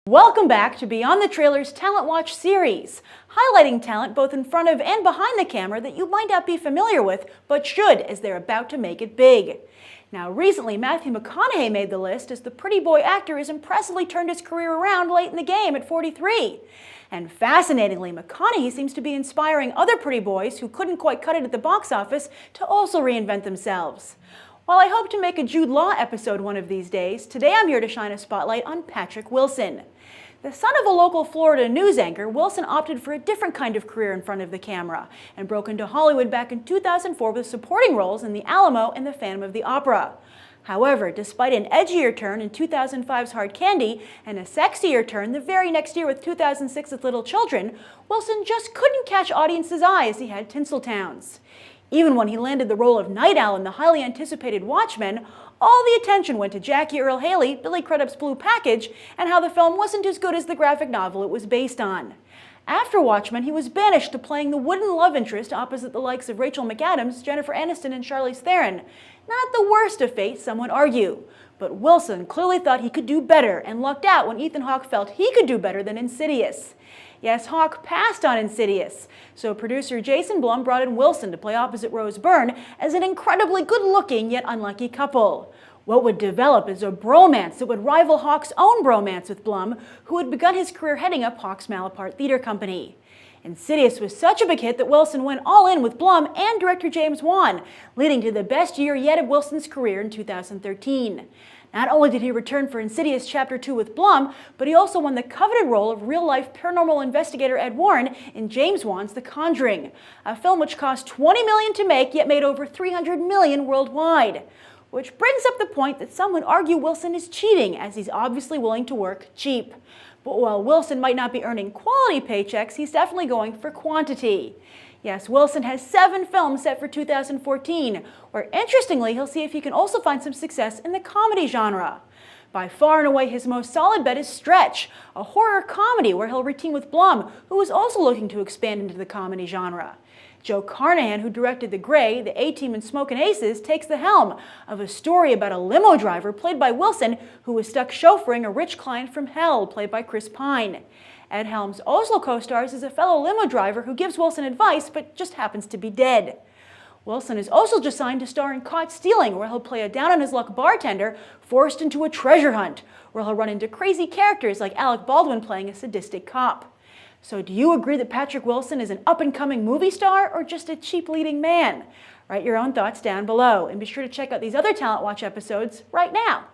Welcome back to Beyond the Trailer's Talent Watch series, highlighting talent both in front of and behind the camera that you might not be familiar with, but should as they're about to make it big. Now, recently, Matthew McConaughey made the list as the pretty boy actor has impressively turned his career around late in the game at 43. And fascinatingly, McConaughey seems to be inspiring other pretty boys who couldn't quite cut it at the box office to also reinvent themselves. While I hope to make a Jude Law episode one of these days, today I'm here to shine a spotlight on Patrick Wilson. The son of a local Florida news anchor, Wilson opted for a different kind of career in front of the camera and broke into Hollywood back in 2004 with supporting roles in The Alamo and The Phantom of the Opera. However, despite an edgier turn in 2005's Hard Candy and a sexier turn the very next year with 2006's Little Children, Wilson just couldn't catch audiences' eye as he had Tinseltown's. Even when he landed the role of Night Owl in the highly anticipated Watchmen, all the attention went to Jackie Earle Haley, Billy Crudup's Blue Package, and how the film wasn't as good as the graphic novel it was based on. After Watchmen, he was banished to playing the wooden love interest opposite the likes of Rachel McAdams, Jennifer Aniston, and Charlize Theron. Not the worst of fate, some would argue. But Wilson clearly thought he could do better and lucked out when Ethan Hawke felt he could do better than Insidious. Yes, Hawke passed on Insidious, so producer Jason Blum brought in Wilson to play opposite Rose Byrne as an incredibly good-looking yet unlucky couple. What would develop is a bromance that would rival Hawke's own bromance with Blum, who had begun his career heading up Hawke's Malapart Theater Company. Insidious was such a big hit that Wilson went all in with Blum and director James Wan, leading to the best year yet of Wilson's career in 2013. Not only did he return for Insidious Chapter 2 with Blum, but he also won the coveted role of real-life paranormal investigator Ed Warren in James Wan's The Conjuring, a film which cost $20 million to make yet made over $300 million worldwide. Which brings up the point that some would argue Wilson is cheating, as he's obviously willing to work cheap. But while Wilson might not be earning quality paychecks, he's definitely going for quantity. Yes, Wilson has 7 films set for 2014, where interestingly he'll see if he can also find some success in the comedy genre. By far and away his most solid bet is Stretch, a horror comedy where he'll reteam with Blum, who is also looking to expand into the comedy genre. Joe Carnahan, who directed The Grey, The A-Team, and Smokin' Aces, takes the helm of a story about a limo driver played by Wilson who was stuck chauffeuring a rich client from hell played by Chris Pine. Ed Helms also co-stars as a fellow limo driver who gives Wilson advice but just happens to be dead. Wilson is also just signed to star in Caught Stealing, where he'll play a down-on-his-luck bartender forced into a treasure hunt, where he'll run into crazy characters like Alec Baldwin playing a sadistic cop. So do you agree that Patrick Wilson is an up-and-coming movie star or just a cheap leading man? Write your own thoughts down below, and be sure to check out these other Talent Watch episodes right now.